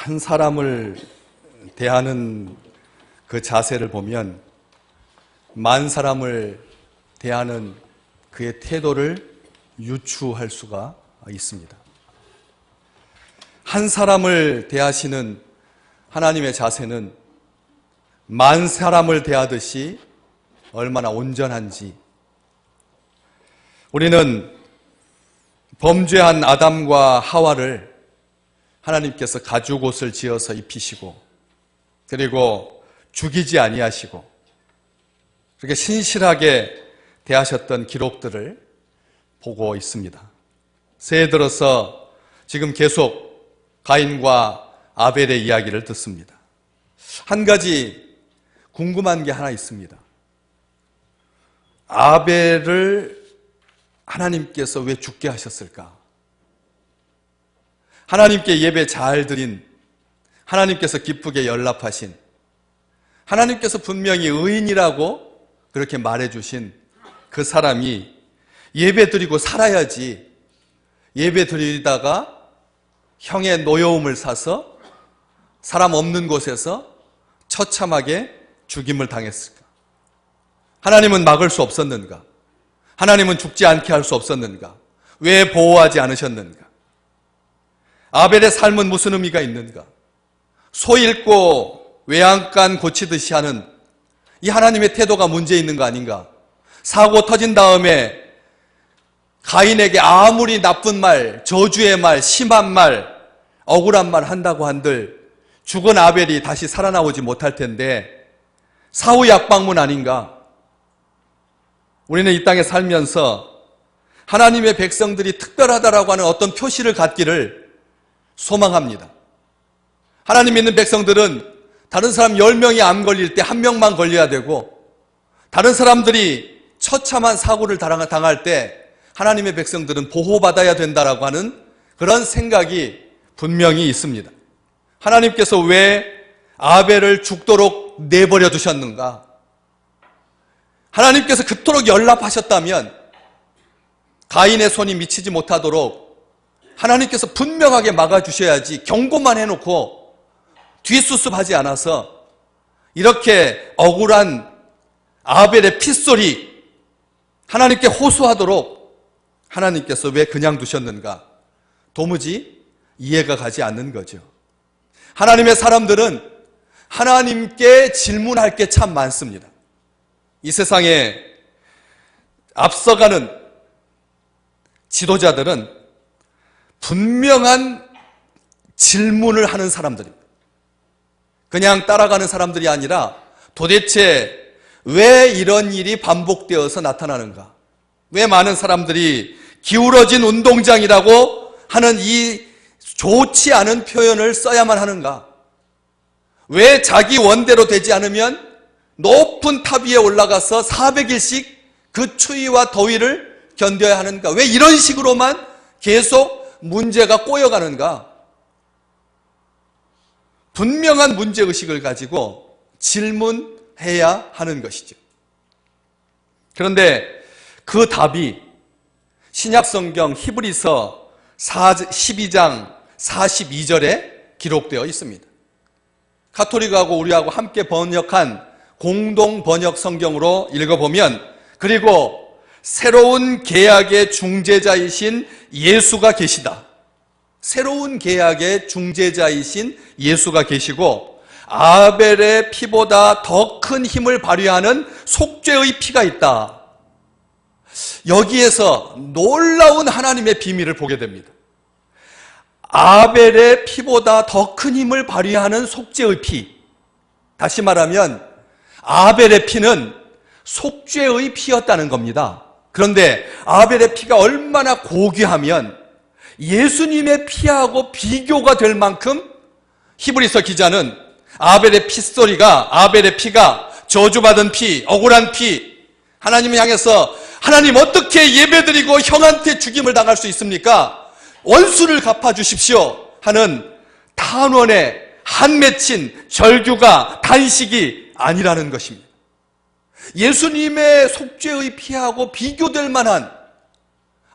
한 사람을 대하는 그 자세를 보면 만 사람을 대하는 그의 태도를 유추할 수가 있습니다. 한 사람을 대하시는 하나님의 자세는 만 사람을 대하듯이 얼마나 온전한지, 우리는 범죄한 아담과 하와를 하나님께서 가죽옷을 지어서 입히시고 그리고 죽이지 아니하시고 그렇게 신실하게 대하셨던 기록들을 보고 있습니다. 새해 들어서 지금 계속 가인과 아벨의 이야기를 듣습니다. 한 가지 궁금한 게 하나 있습니다. 아벨을 하나님께서 왜 죽게 하셨을까? 하나님께 예배 잘 드린, 하나님께서 기쁘게 연락하신, 하나님께서 분명히 의인이라고 그렇게 말해주신 그 사람이 예배 드리고 살아야지, 예배 드리다가 형의 노여움을 사서 사람 없는 곳에서 처참하게 죽임을 당했을까? 하나님은 막을 수 없었는가? 하나님은 죽지 않게 할 수 없었는가? 왜 보호하지 않으셨는가? 아벨의 삶은 무슨 의미가 있는가? 소 잃고 외양간 고치듯이 하는 이 하나님의 태도가 문제 있는 거 아닌가? 사고 터진 다음에 가인에게 아무리 나쁜 말, 저주의 말, 심한 말, 억울한 말 한다고 한들 죽은 아벨이 다시 살아나오지 못할 텐데 사후 약방문 아닌가? 우리는 이 땅에 살면서 하나님의 백성들이 특별하다라고 하는 어떤 표시를 갖기를 소망합니다. 하나님 믿는 백성들은 다른 사람 10명이 암 걸릴 때 1명만 걸려야 되고, 다른 사람들이 처참한 사고를 당할 때 하나님의 백성들은 보호받아야 된다라고 하는 그런 생각이 분명히 있습니다. 하나님께서 왜 아벨을 죽도록 내버려 두셨는가? 하나님께서 그토록 연락하셨다면 가인의 손이 미치지 못하도록 하나님께서 분명하게 막아주셔야지, 경고만 해놓고 뒷수습하지 않아서 이렇게 억울한 아벨의 핏소리 하나님께 호소하도록 하나님께서 왜 그냥 두셨는가? 도무지 이해가 가지 않는 거죠. 하나님의 사람들은 하나님께 질문할 게 참 많습니다. 이 세상에 앞서가는 지도자들은 분명한 질문을 하는 사람들입니다. 그냥 따라가는 사람들이 아니라 도대체 왜 이런 일이 반복되어서 나타나는가? 왜 많은 사람들이 기울어진 운동장이라고 하는 이 좋지 않은 표현을 써야만 하는가? 왜 자기 원대로 되지 않으면 높은 탑 위에 올라가서 400일씩 그 추위와 더위를 견뎌야 하는가? 왜 이런 식으로만 계속 문제가 꼬여가는가? 분명한 문제의식을 가지고 질문해야 하는 것이죠. 그런데 그 답이 신약성경 히브리서 12장 42절에 기록되어 있습니다. 가톨릭하고 우리하고 함께 번역한 공동 번역 성경으로 읽어보면, 그리고 새로운 계약의 중재자이신 예수가 계시다. 새로운 계약의 중재자이신 예수가 계시고 아벨의 피보다 더 큰 힘을 발휘하는 속죄의 피가 있다. 여기에서 놀라운 하나님의 비밀을 보게 됩니다. 아벨의 피보다 더 큰 힘을 발휘하는 속죄의 피. 다시 말하면 아벨의 피는 속죄의 피였다는 겁니다. 그런데 아벨의 피가 얼마나 고귀하면 예수님의 피하고 비교가 될 만큼 히브리서 기자는 아벨의 피가 저주받은 피, 억울한 피, 하나님을 향해서 하나님 어떻게 예배드리고 형한테 죽임을 당할 수 있습니까? 원수를 갚아주십시오 하는 탄원의 한 맺힌 절규가 단식이 아니라는 것입니다. 예수님의 속죄의 피하고 비교될 만한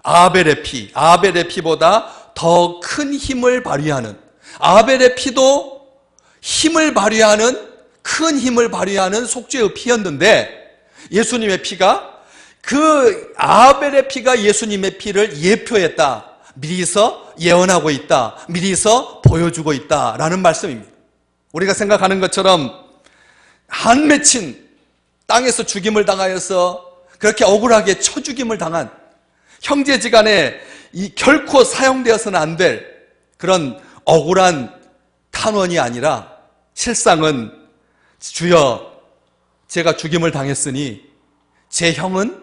아벨의 피보다 더 큰 힘을 발휘하는, 아벨의 피도 힘을 발휘하는, 큰 힘을 발휘하는 속죄의 피였는데, 예수님의 피가, 그 아벨의 피가 예수님의 피를 예표했다, 미리서 예언하고 있다, 미리서 보여주고 있다라는 말씀입니다. 우리가 생각하는 것처럼 한 맺힌, 땅에서 죽임을 당하여서 그렇게 억울하게 쳐 죽임을 당한 형제지간에 결코 사용되어서는 안 될 그런 억울한 탄원이 아니라, 실상은 주여 제가 죽임을 당했으니 제 형은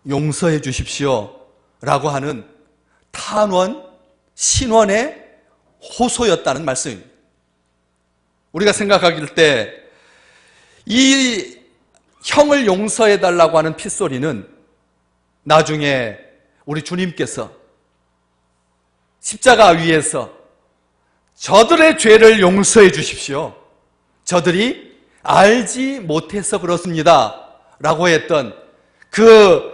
용서해 주십시오 라고 하는 탄원, 신원의 호소였다는 말씀입니다. 우리가 생각하길 때 이 형을 용서해 달라고 하는 핏소리는 나중에 우리 주님께서 십자가 위에서 저들의 죄를 용서해 주십시오, 저들이 알지 못해서 그렇습니다 라고 했던 그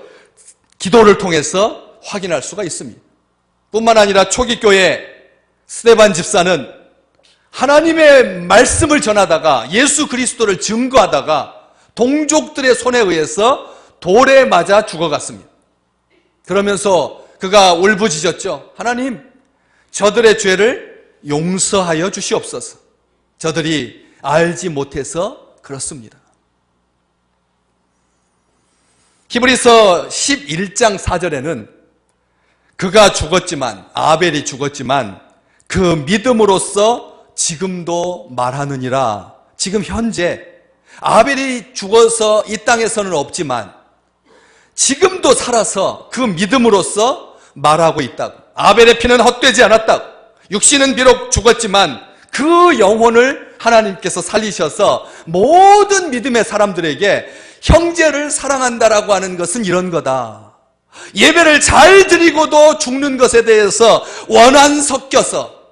기도를 통해서 확인할 수가 있습니다. 뿐만 아니라 초기 교회 스데반 집사는 하나님의 말씀을 전하다가 예수 그리스도를 증거하다가 동족들의 손에 의해서 돌에 맞아 죽어갔습니다. 그러면서 그가 울부짖었죠. 하나님, 저들의 죄를 용서하여 주시옵소서. 저들이 알지 못해서 그렇습니다. 히브리서 11장 4절에는 그가 죽었지만, 아벨이 죽었지만 그 믿음으로써 지금도 말하느니라. 지금 현재 아벨이 죽어서 이 땅에서는 없지만 지금도 살아서 그 믿음으로써 말하고 있다고. 아벨의 피는 헛되지 않았다고. 육신은 비록 죽었지만 그 영혼을 하나님께서 살리셔서 모든 믿음의 사람들에게 형제를 사랑한다라고 하는 것은 이런 거다. 예배를 잘 드리고도 죽는 것에 대해서 원한 섞여서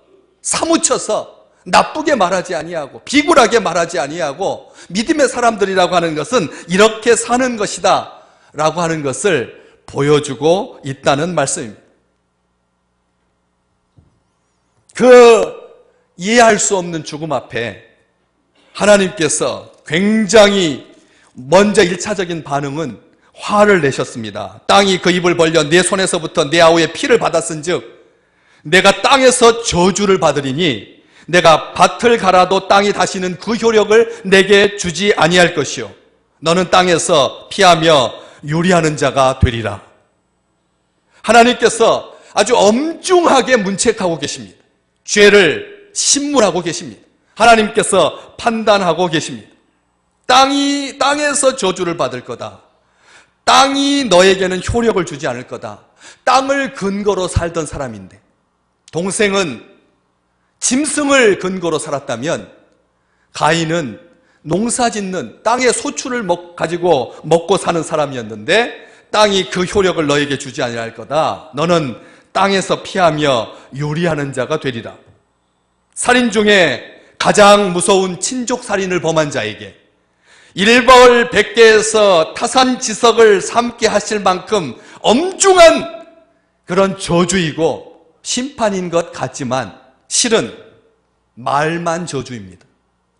사무쳐서 나쁘게 말하지 아니하고 비굴하게 말하지 아니하고 믿음의 사람들이라고 하는 것은 이렇게 사는 것이다 라고 하는 것을 보여주고 있다는 말씀입니다. 그 이해할 수 없는 죽음 앞에 하나님께서 굉장히 먼저 1차적인 반응은 화를 내셨습니다. 땅이 그 입을 벌려 내 손에서부터 내 아우의 피를 받았은즉 내가 땅에서 저주를 받으리니 내가 밭을 갈아도 땅이 다시는 그 효력을 내게 주지 아니할 것이요 너는 땅에서 피하며 유리하는 자가 되리라. 하나님께서 아주 엄중하게 문책하고 계십니다. 죄를 신문하고 계십니다. 하나님께서 판단하고 계십니다. 땅에서 저주를 받을 거다. 땅이 너에게는 효력을 주지 않을 거다. 땅을 근거로 살던 사람인데, 동생은 짐승을 근거로 살았다면 가인은 농사짓는 땅의 소출을 가지고 먹고 사는 사람이었는데 땅이 그 효력을 너에게 주지 아니할 거다. 너는 땅에서 피하며 유리하는 자가 되리라. 살인 중에 가장 무서운 친족살인을 범한 자에게 일벌 100개에서 타산지석을 삼게 하실 만큼 엄중한 그런 저주이고 심판인 것 같지만 실은 말만 저주입니다.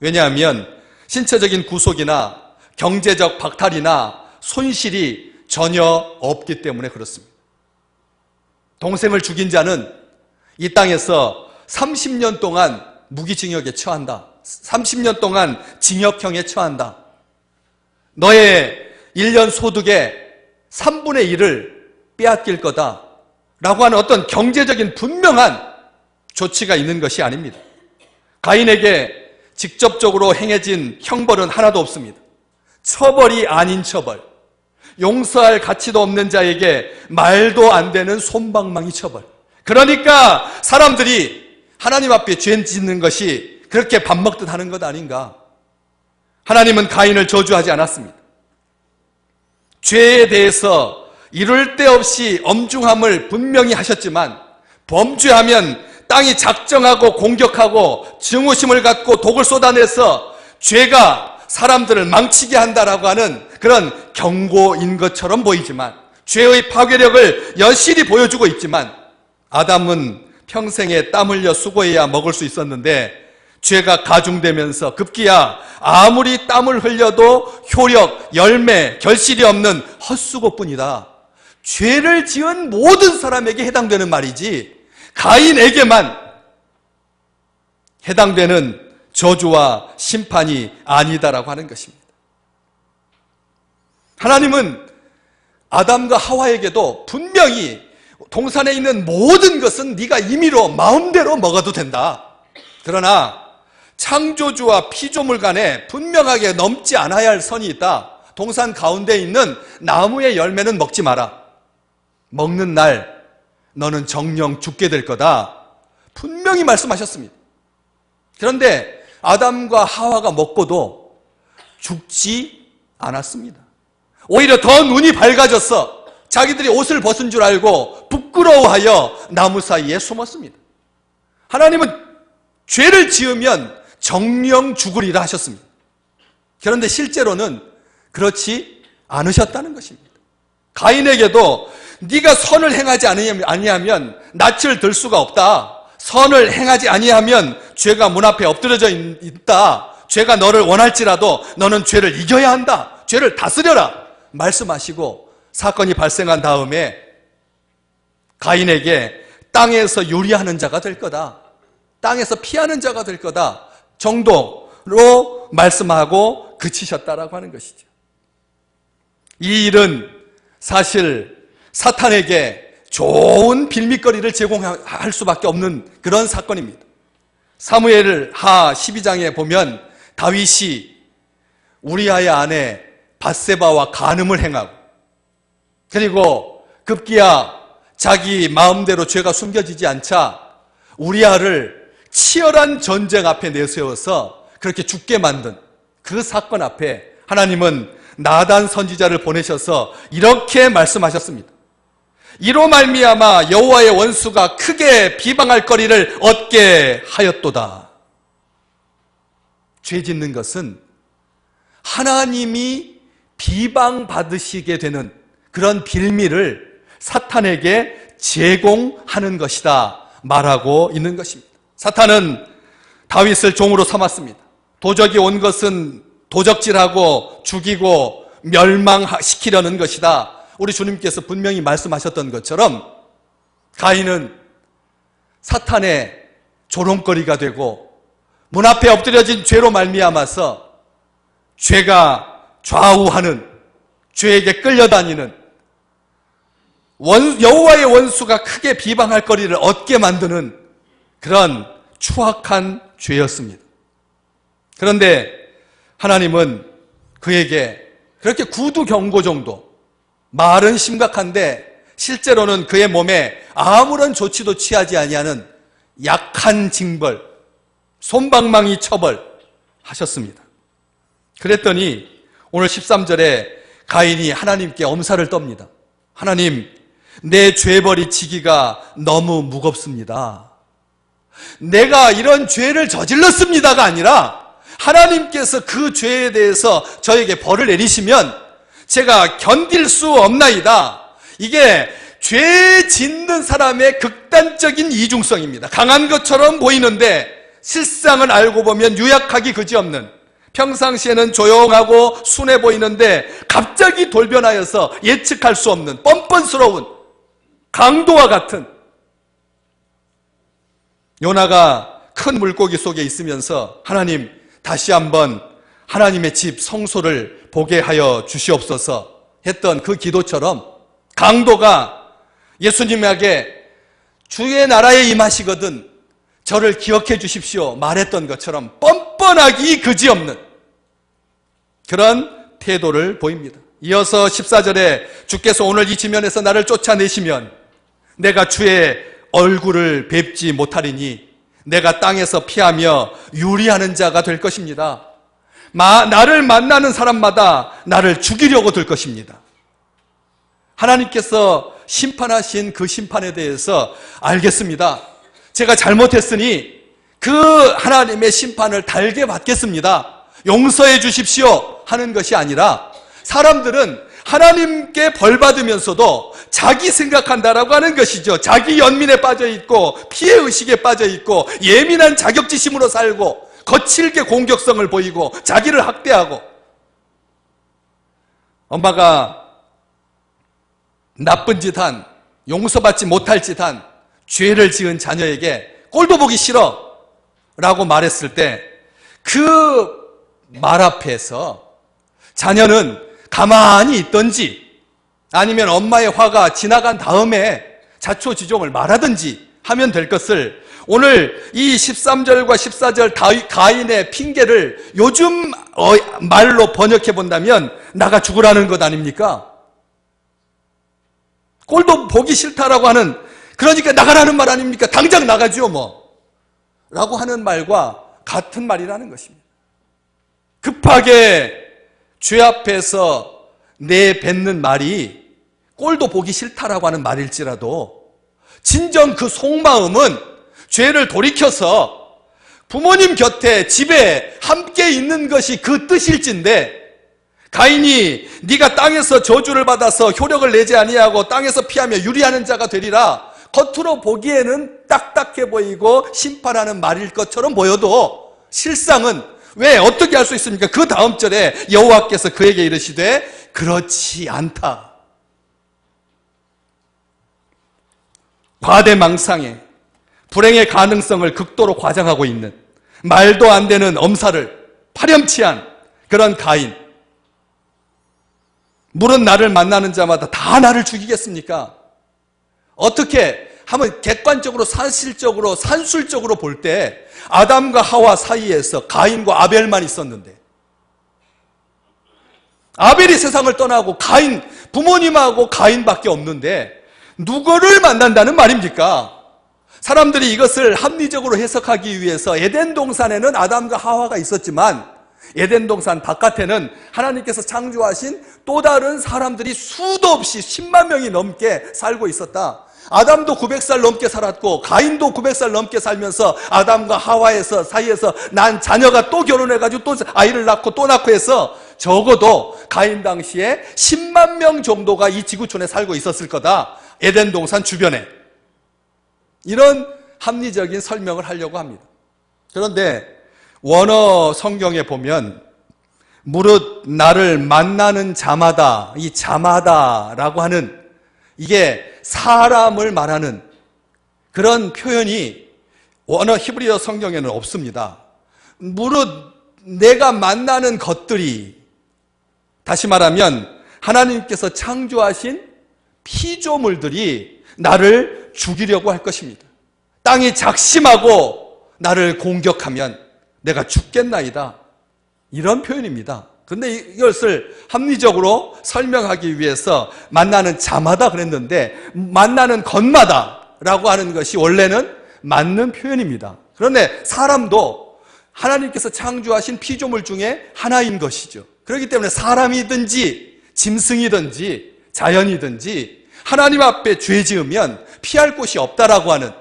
왜냐하면 신체적인 구속이나 경제적 박탈이나 손실이 전혀 없기 때문에 그렇습니다. 동생을 죽인 자는 이 땅에서 30년 동안 무기징역에 처한다. 30년 동안 징역형에 처한다. 너의 1년 소득의 3분의 1을 빼앗길 거다 라고 하는 어떤 경제적인 분명한 조치가 있는 것이 아닙니다. 가인에게 직접적으로 행해진 형벌은 하나도 없습니다. 처벌이 아닌 처벌, 용서할 가치도 없는 자에게 말도 안 되는 솜방망이 처벌. 그러니까 사람들이 하나님 앞에 죄 짓는 것이 그렇게 밥 먹듯 하는 것 아닌가. 하나님은 가인을 저주하지 않았습니다. 죄에 대해서 이룰 데 없이 엄중함을 분명히 하셨지만 범죄하면 땅이 작정하고 공격하고 증오심을 갖고 독을 쏟아내서 죄가 사람들을 망치게 한다라고 하는 그런 경고인 것처럼 보이지만, 죄의 파괴력을 여실히 보여주고 있지만, 아담은 평생에 땀 흘려 수고해야 먹을 수 있었는데 죄가 가중되면서 급기야 아무리 땀을 흘려도 효력, 열매, 결실이 없는 헛수고뿐이다. 죄를 지은 모든 사람에게 해당되는 말이지 가인에게만 해당되는 저주와 심판이 아니다라고 하는 것입니다. 하나님은 아담과 하와에게도 분명히 동산에 있는 모든 것은 네가 임의로 마음대로 먹어도 된다. 그러나 창조주와 피조물 간에 분명하게 넘지 않아야 할 선이 있다. 동산 가운데 있는 나무의 열매는 먹지 마라. 먹는 날 너는 정령 죽게 될 거다. 분명히 말씀하셨습니다. 그런데 아담과 하와가 먹고도 죽지 않았습니다. 오히려 더 눈이 밝아졌어. 자기들이 옷을 벗은 줄 알고 부끄러워하여 나무 사이에 숨었습니다. 하나님은 죄를 지으면 정령 죽으리라 하셨습니다. 그런데 실제로는 그렇지 않으셨다는 것입니다. 가인에게도 네가 선을 행하지 아니하면 낯을 들 수가 없다. 선을 행하지 아니하면 죄가 문 앞에 엎드려져 있다. 죄가 너를 원할지라도 너는 죄를 이겨야 한다. 죄를 다스려라 말씀하시고 사건이 발생한 다음에 가인에게 땅에서 요리하는 자가 될 거다. 땅에서 피하는 자가 될 거다 정도로 말씀하고 그치셨다라고 하는 것이죠. 이 일은 사실 사탄에게 좋은 빌미거리를 제공할 수밖에 없는 그런 사건입니다. 사무엘 하 12장에 보면 다윗이 우리아의 아내 밧세바와 간음을 행하고 그리고 급기야 자기 마음대로 죄가 숨겨지지 않자 우리아를 치열한 전쟁 앞에 내세워서 그렇게 죽게 만든 그 사건 앞에 하나님은 나단 선지자를 보내셔서 이렇게 말씀하셨습니다. 이로 말미암아 여호와의 원수가 크게 비방할 거리를 얻게 하였도다. 죄 짓는 것은 하나님이 비방받으시게 되는 그런 빌미를 사탄에게 제공하는 것이다 말하고 있는 것입니다. 사탄은 다윗을 종으로 삼았습니다. 도적이 온 것은 도적질하고 죽이고 멸망시키려는 것이다. 우리 주님께서 분명히 말씀하셨던 것처럼 가인은 사탄의 조롱거리가 되고 문 앞에 엎드려진 죄로 말미암아서 죄가 좌우하는, 죄에게 끌려다니는 여호와의 원수가 크게 비방할 거리를 얻게 만드는 그런 추악한 죄였습니다. 그런데 하나님은 그에게 그렇게 구두 경고 정도, 말은 심각한데 실제로는 그의 몸에 아무런 조치도 취하지 아니하는 약한 징벌, 솜방망이 처벌 하셨습니다. 그랬더니 오늘 13절에 가인이 하나님께 엄살을 떱니다. 하나님, 내 죄벌이 지기가 너무 무겁습니다. 내가 이런 죄를 저질렀습니다가 아니라 하나님께서 그 죄에 대해서 저에게 벌을 내리시면 제가 견딜 수 없나이다. 이게 죄 짓는 사람의 극단적인 이중성입니다. 강한 것처럼 보이는데 실상은 알고 보면 유약하기 그지없는, 평상시에는 조용하고 순해 보이는데 갑자기 돌변하여서 예측할 수 없는 뻔뻔스러운 강도와 같은, 요나가 큰 물고기 속에 있으면서 하나님 다시 한번 하나님의 집 성소를 보게 하여 주시옵소서 했던 그 기도처럼 강도가 예수님에게 주의 나라에 임하시거든 저를 기억해 주십시오 말했던 것처럼 뻔뻔하기 그지없는 그런 태도를 보입니다. 이어서 14절에 주께서 오늘 이 지면에서 나를 쫓아내시면 내가 주의 얼굴을 뵙지 못하리니 내가 땅에서 피하며 유리하는 자가 될 것입니다. 나를 만나는 사람마다 나를 죽이려고 들 것입니다. 하나님께서 심판하신 그 심판에 대해서 알겠습니다. 제가 잘못했으니 그 하나님의 심판을 달게 받겠습니다. 용서해 주십시오 하는 것이 아니라 사람들은 하나님께 벌 받으면서도 자기 생각한다라고 하는 것이죠. 자기 연민에 빠져 있고 피해 의식에 빠져 있고 예민한 자격지심으로 살고 거칠게 공격성을 보이고 자기를 학대하고, 엄마가 나쁜 짓 한, 용서받지 못할 짓 한, 죄를 지은 자녀에게 꼴도 보기 싫어 라고 말했을 때 그 말 앞에서 자녀는 가만히 있든지 아니면 엄마의 화가 지나간 다음에 자초지종을 말하든지 하면 될 것을, 오늘 이 13절과 14절 가인의 핑계를 요즘 말로 번역해 본다면 나가 죽으라는 것 아닙니까? 꼴도 보기 싫다라고 하는, 그러니까 나가라는 말 아닙니까? 당장 나가죠 뭐 라고 하는 말과 같은 말이라는 것입니다. 급하게 죄 앞에서 내뱉는 말이 꼴도 보기 싫다라고 하는 말일지라도 진정 그 속마음은 죄를 돌이켜서 부모님 곁에 집에 함께 있는 것이 그 뜻일진데, 가인이 네가 땅에서 저주를 받아서 효력을 내지 아니하고 땅에서 피하며 유리하는 자가 되리라, 겉으로 보기에는 딱딱해 보이고 심판하는 말일 것처럼 보여도 실상은 왜 어떻게 할 수 있습니까? 그 다음 절에 여호와께서 그에게 이르시되 그렇지 않다. 과대망상에 불행의 가능성을 극도로 과장하고 있는, 말도 안 되는 엄살을 파렴치한 그런 가인. 물은 나를 만나는 자마다 다 나를 죽이겠습니까? 어떻게 하면 객관적으로, 사실적으로, 산술적으로 볼 때 아담과 하와 사이에서 가인과 아벨만 있었는데, 아벨이 세상을 떠나고 가인, 부모님하고 가인밖에 없는데 누구를 만난다는 말입니까? 사람들이 이것을 합리적으로 해석하기 위해서 에덴 동산에는 아담과 하와가 있었지만 에덴 동산 바깥에는 하나님께서 창조하신 또 다른 사람들이 수도 없이 10만 명이 넘게 살고 있었다. 아담도 900살 넘게 살았고 가인도 900살 넘게 살면서 아담과 하와에서 사이에서 난 자녀가 또 결혼해가지고 또 아이를 낳고 또 낳고 해서 적어도 가인 당시에 10만 명 정도가 이 지구촌에 살고 있었을 거다. 에덴 동산 주변에. 이런 합리적인 설명을 하려고 합니다. 그런데 원어 성경에 보면 무릇 나를 만나는 자마다, 이 자마다라고 하는, 이게 사람을 말하는 그런 표현이 원어 히브리어 성경에는 없습니다. 무릇 내가 만나는 것들이, 다시 말하면 하나님께서 창조하신 피조물들이 나를 죽이려고 할 것입니다. 땅이 작심하고 나를 공격하면 내가 죽겠나이다. 이런 표현입니다. 그런데 이것을 합리적으로 설명하기 위해서 만나는 자마다 그랬는데, 만나는 것마다 라고 하는 것이 원래는 맞는 표현입니다. 그런데 사람도 하나님께서 창조하신 피조물 중에 하나인 것이죠. 그렇기 때문에 사람이든지 짐승이든지 자연이든지 하나님 앞에 죄 지으면 피할 곳이 없다라고 하는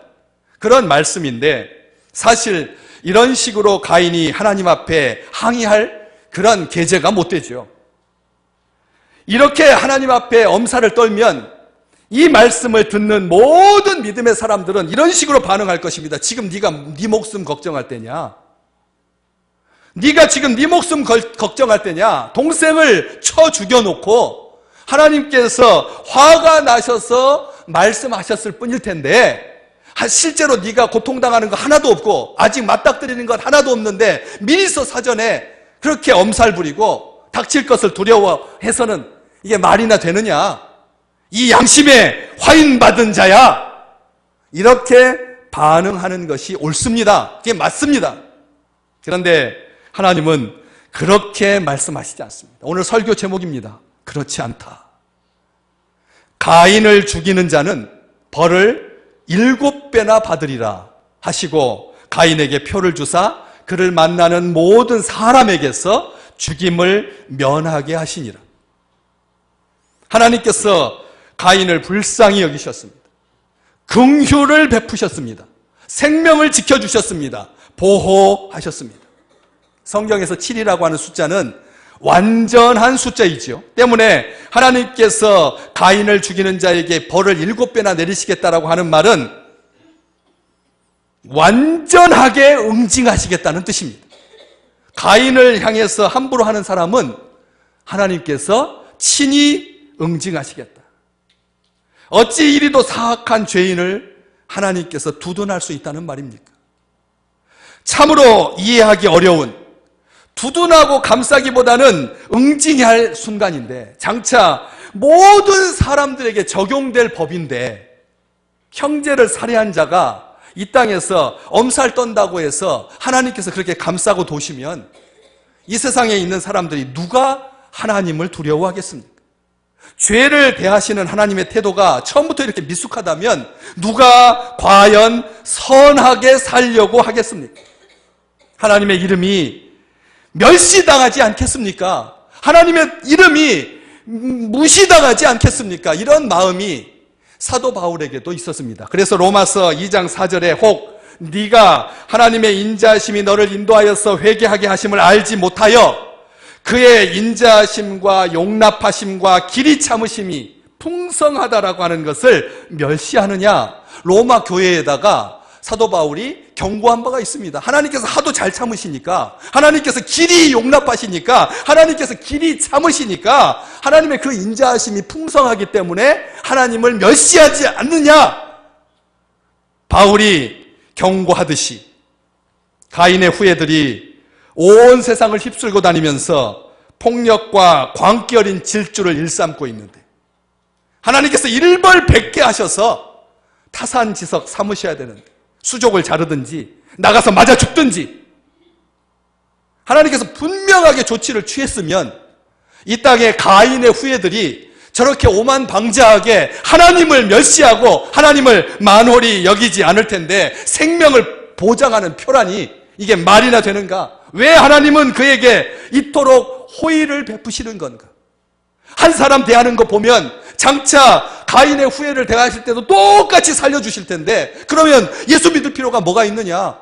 그런 말씀인데, 사실 이런 식으로 가인이 하나님 앞에 항의할 그런 계제가 못 되죠. 이렇게 하나님 앞에 엄살을 떨면 이 말씀을 듣는 모든 믿음의 사람들은 이런 식으로 반응할 것입니다. 지금 네가 네 목숨 걱정할 때냐? 네가 지금 네 목숨 걱정할 때냐? 동생을 쳐 죽여놓고 하나님께서 화가 나셔서 말씀하셨을 뿐일 텐데, 실제로 네가 고통당하는 거 하나도 없고 아직 맞닥뜨리는 것 하나도 없는데 미리서 사전에 그렇게 엄살 부리고 닥칠 것을 두려워해서는 이게 말이나 되느냐? 이 양심에 화인받은 자야! 이렇게 반응하는 것이 옳습니다. 그게 맞습니다. 그런데 하나님은 그렇게 말씀하시지 않습니다. 오늘 설교 제목입니다. 그렇지 않다. 가인을 죽이는 자는 벌을 7배나 받으리라 하시고 가인에게 표를 주사 그를 만나는 모든 사람에게서 죽임을 면하게 하시니라. 하나님께서 가인을 불쌍히 여기셨습니다. 긍휼을 베푸셨습니다. 생명을 지켜주셨습니다. 보호하셨습니다. 성경에서 7이라고 하는 숫자는 완전한 숫자이지요. 때문에 하나님께서 가인을 죽이는 자에게 벌을 7배나 내리시겠다라고 하는 말은 완전하게 응징하시겠다는 뜻입니다. 가인을 향해서 함부로 하는 사람은 하나님께서 친히 응징하시겠다. 어찌 이리도 사악한 죄인을 하나님께서 두둔할 수 있다는 말입니까? 참으로 이해하기 어려운, 두둔하고 감싸기보다는 응징해야 할 순간인데, 장차 모든 사람들에게 적용될 법인데, 형제를 살해한 자가 이 땅에서 엄살 떤다고 해서 하나님께서 그렇게 감싸고 도시면 이 세상에 있는 사람들이 누가 하나님을 두려워하겠습니까? 죄를 대하시는 하나님의 태도가 처음부터 이렇게 미숙하다면 누가 과연 선하게 살려고 하겠습니까? 하나님의 이름이 멸시당하지 않겠습니까? 하나님의 이름이 무시당하지 않겠습니까? 이런 마음이 사도 바울에게도 있었습니다. 그래서 로마서 2장 4절에 혹 네가 하나님의 인자하심이 너를 인도하여서 회개하게 하심을 알지 못하여 그의 인자하심과 용납하심과 길이 참으심이 풍성하다라고 하는 것을 멸시하느냐? 로마 교회에다가 사도 바울이 경고한 바가 있습니다. 하나님께서 하도 잘 참으시니까, 하나님께서 길이 용납하시니까, 하나님께서 길이 참으시니까 하나님의 그 인자하심이 풍성하기 때문에 하나님을 멸시하지 않느냐? 바울이 경고하듯이 가인의 후예들이 온 세상을 휩쓸고 다니면서 폭력과 광기 어린 질주를 일삼고 있는데 하나님께서 일벌백계 하셔서 타산지석 삼으셔야 되는데 수족을 자르든지 나가서 맞아 죽든지 하나님께서 분명하게 조치를 취했으면 이 땅의 가인의 후예들이 저렇게 오만방자하게 하나님을 멸시하고 하나님을 만홀히 여기지 않을 텐데 생명을 보장하는 표라니 이게 말이나 되는가? 왜 하나님은 그에게 이토록 호의를 베푸시는 건가? 한 사람 대하는 거 보면 장차 가인의 후예를 대하실 때도 똑같이 살려주실 텐데 그러면 예수 믿을 필요가 뭐가 있느냐?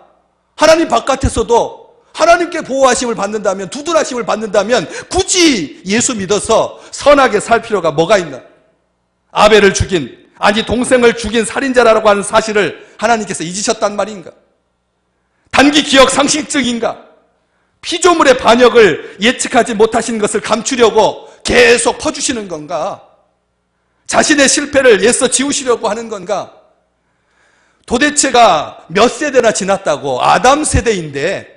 하나님 바깥에서도 하나님께 보호하심을 받는다면, 두둔하심을 받는다면 굳이 예수 믿어서 선하게 살 필요가 뭐가 있나? 아벨을 죽인, 아니 동생을 죽인 살인자라고 하는 사실을 하나님께서 잊으셨단 말인가? 단기 기억 상실증인가? 피조물의 반역을 예측하지 못하신 것을 감추려고 계속 퍼주시는 건가? 자신의 실패를 애써 지우시려고 하는 건가? 도대체가 몇 세대나 지났다고? 아담 세대인데,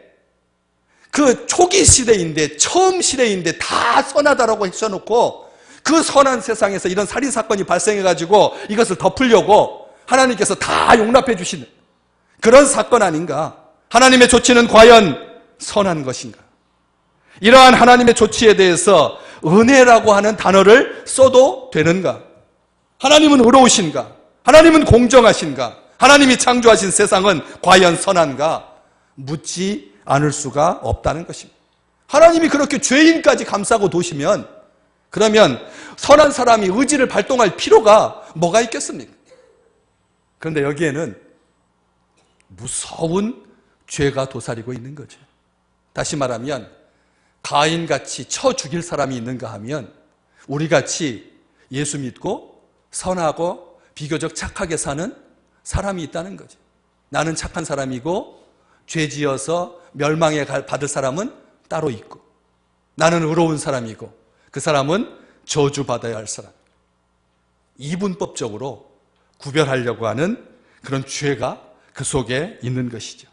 그 초기 시대인데, 처음 시대인데 다 선하다라고 해놓고 그 선한 세상에서 이런 살인사건이 발생해가지고 이것을 덮으려고 하나님께서 다 용납해 주시는 그런 사건 아닌가? 하나님의 조치는 과연 선한 것인가? 이러한 하나님의 조치에 대해서 은혜라고 하는 단어를 써도 되는가? 하나님은 의로우신가? 하나님은 공정하신가? 하나님이 창조하신 세상은 과연 선한가? 묻지 않을 수가 없다는 것입니다. 하나님이 그렇게 죄인까지 감싸고 도시면 그러면 선한 사람이 의지를 발동할 필요가 뭐가 있겠습니까? 그런데 여기에는 무서운 죄가 도사리고 있는 거죠. 다시 말하면 가인같이 쳐 죽일 사람이 있는가 하면 우리같이 예수 믿고 선하고 비교적 착하게 사는 사람이 있다는 거죠. 나는 착한 사람이고 죄 지어서 멸망에 받을 사람은 따로 있고 나는 의로운 사람이고 그 사람은 저주받아야 할 사람. 이분법적으로 구별하려고 하는 그런 죄가 그 속에 있는 것이죠.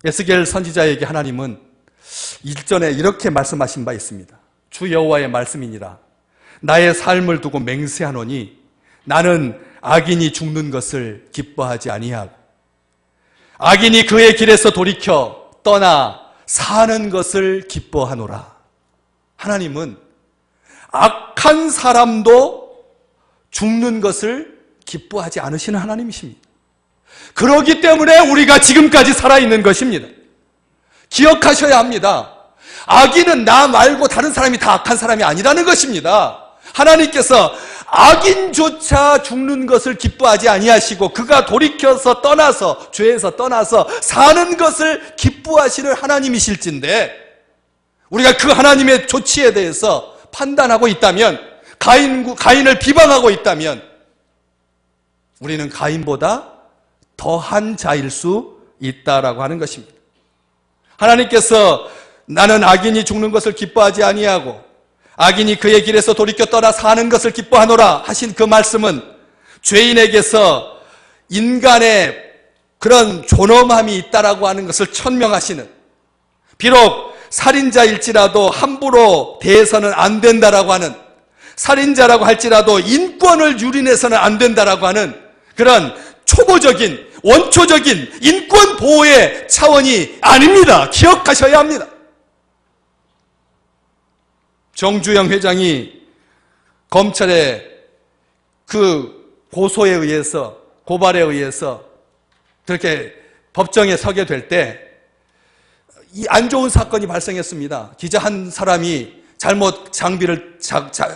에스겔 선지자에게 하나님은 일전에 이렇게 말씀하신 바 있습니다. 주 여호와의 말씀이니라. 나의 삶을 두고 맹세하노니 나는 악인이 죽는 것을 기뻐하지 아니하고 악인이 그의 길에서 돌이켜 떠나 사는 것을 기뻐하노라. 하나님은 악한 사람도 죽는 것을 기뻐하지 않으시는 하나님이십니다. 그렇기 때문에 우리가 지금까지 살아있는 것입니다. 기억하셔야 합니다. 악인은 나 말고 다른 사람이 다 악한 사람이 아니라는 것입니다. 하나님께서 악인조차 죽는 것을 기뻐하지 아니하시고 그가 돌이켜서 떠나서 죄에서 떠나서 사는 것을 기뻐하시는 하나님이실진데 우리가 그 하나님의 조치에 대해서 판단하고 있다면, 가인을 비방하고 있다면 우리는 가인보다 더한 자일 수 있다라고 하는 것입니다. 하나님께서 나는 악인이 죽는 것을 기뻐하지 아니하고 악인이 그의 길에서 돌이켜 떠나 사는 것을 기뻐하노라 하신 그 말씀은 죄인에게서 인간의 그런 존엄함이 있다라고 하는 것을 천명하시는, 비록 살인자일지라도 함부로 대해서는 안 된다라고 하는, 살인자라고 할지라도 인권을 유린해서는 안 된다라고 하는 그런 초보적인, 원초적인 인권 보호의 차원이 아닙니다. 기억하셔야 합니다. 정주영 회장이 검찰의 그 고소에 의해서, 고발에 의해서 그렇게 법정에 서게 될 때 이 안 좋은 사건이 발생했습니다. 기자 한 사람이 잘못 장비를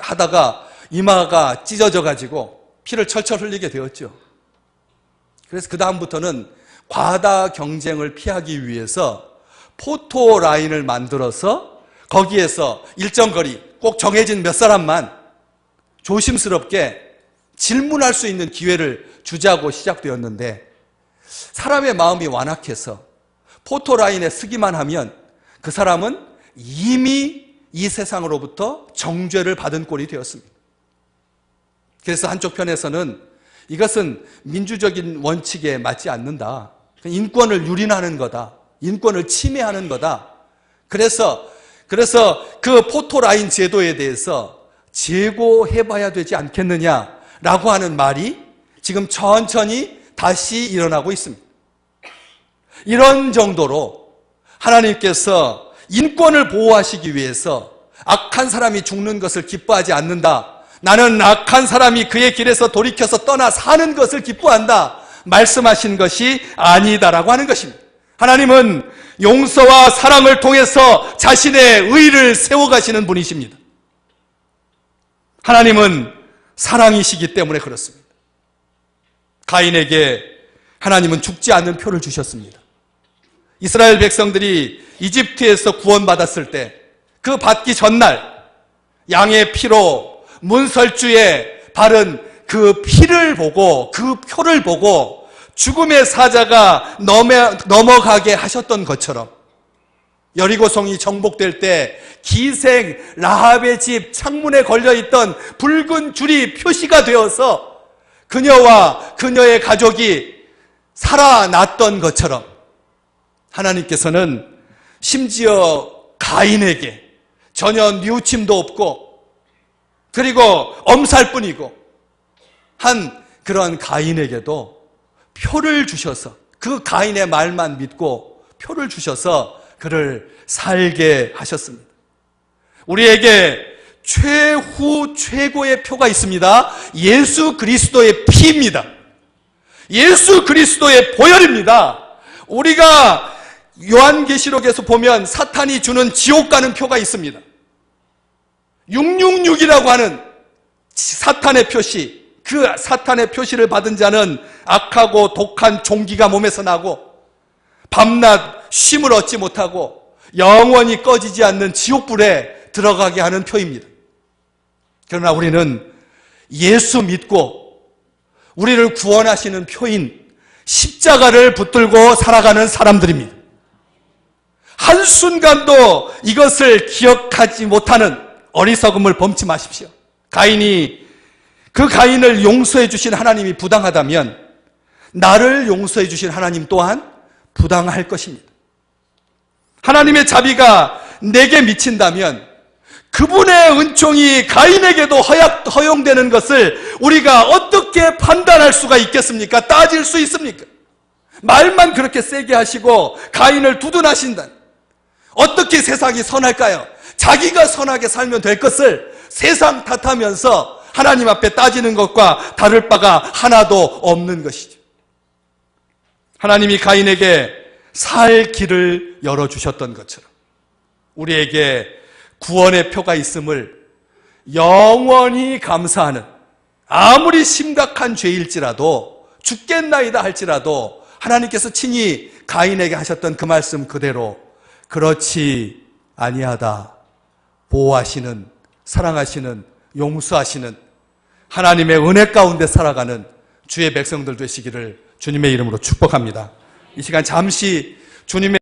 하다가 이마가 찢어져 가지고 피를 철철 흘리게 되었죠. 그래서 그 다음부터는 과다 경쟁을 피하기 위해서 포토 라인을 만들어서 거기에서 일정 거리, 꼭 정해진 몇 사람만 조심스럽게 질문할 수 있는 기회를 주자고 시작되었는데, 사람의 마음이 완악해서 포토라인에 서기만 하면 그 사람은 이미 이 세상으로부터 정죄를 받은 꼴이 되었습니다. 그래서 한쪽 편에서는 이것은 민주적인 원칙에 맞지 않는다, 인권을 유린하는 거다, 인권을 침해하는 거다. 그래서 그 포토라인 제도에 대해서 재고해봐야 되지 않겠느냐라고 하는 말이 지금 천천히 다시 일어나고 있습니다. 이런 정도로 하나님께서 인권을 보호하시기 위해서 악한 사람이 죽는 것을 기뻐하지 않는다, 나는 악한 사람이 그의 길에서 돌이켜서 떠나 사는 것을 기뻐한다 말씀하신 것이 아니다라고 하는 것입니다. 하나님은 용서와 사랑을 통해서 자신의 의를 세워가시는 분이십니다. 하나님은 사랑이시기 때문에 그렇습니다. 가인에게 하나님은 죽지 않는 표를 주셨습니다. 이스라엘 백성들이 이집트에서 구원받았을 때 그 받기 전날 양의 피로 문설주에 바른 그 피를 보고, 그 표를 보고 죽음의 사자가 넘어가게 하셨던 것처럼, 여리고성이 정복될 때 기생 라합의 집 창문에 걸려있던 붉은 줄이 표시가 되어서 그녀와 그녀의 가족이 살아났던 것처럼, 하나님께서는 심지어 가인에게 전혀 뉘우침도 없고 그리고 엄살뿐이고 한 그런 가인에게도 표를 주셔서, 그 가인의 말만 믿고 표를 주셔서 그를 살게 하셨습니다. 우리에게 최후 최고의 표가 있습니다. 예수 그리스도의 피입니다. 예수 그리스도의 보혈입니다. 우리가 요한계시록에서 보면 사탄이 주는 지옥 가는 표가 있습니다. 666이라고 하는 사탄의 표시, 그 사탄의 표시를 받은 자는 악하고 독한 종기가 몸에서 나고 밤낮 쉼을 얻지 못하고 영원히 꺼지지 않는 지옥불에 들어가게 하는 표입니다. 그러나 우리는 예수 믿고 우리를 구원하시는 표인 십자가를 붙들고 살아가는 사람들입니다. 한순간도 이것을 기억하지 못하는 어리석음을 범치 마십시오. 그 가인을 용서해 주신 하나님이 부당하다면 나를 용서해 주신 하나님 또한 부당할 것입니다. 하나님의 자비가 내게 미친다면 그분의 은총이 가인에게도 허용되는 것을 우리가 어떻게 판단할 수가 있겠습니까? 따질 수 있습니까? 말만 그렇게 세게 하시고 가인을 두둔하신다. 어떻게 세상이 선할까요? 자기가 선하게 살면 될 것을 세상 탓하면서 하나님 앞에 따지는 것과 다를 바가 하나도 없는 것이죠. 하나님이 가인에게 살 길을 열어주셨던 것처럼 우리에게 구원의 표가 있음을 영원히 감사하는, 아무리 심각한 죄일지라도 죽겠나이다 할지라도 하나님께서 친히 가인에게 하셨던 그 말씀 그대로 그렇지 아니하다 보호하시는, 사랑하시는, 용서하시는 하나님의 은혜 가운데 살아가는 주의 백성들 되시기를 주님의 이름으로 축복합니다. 이 시간 잠시 주님의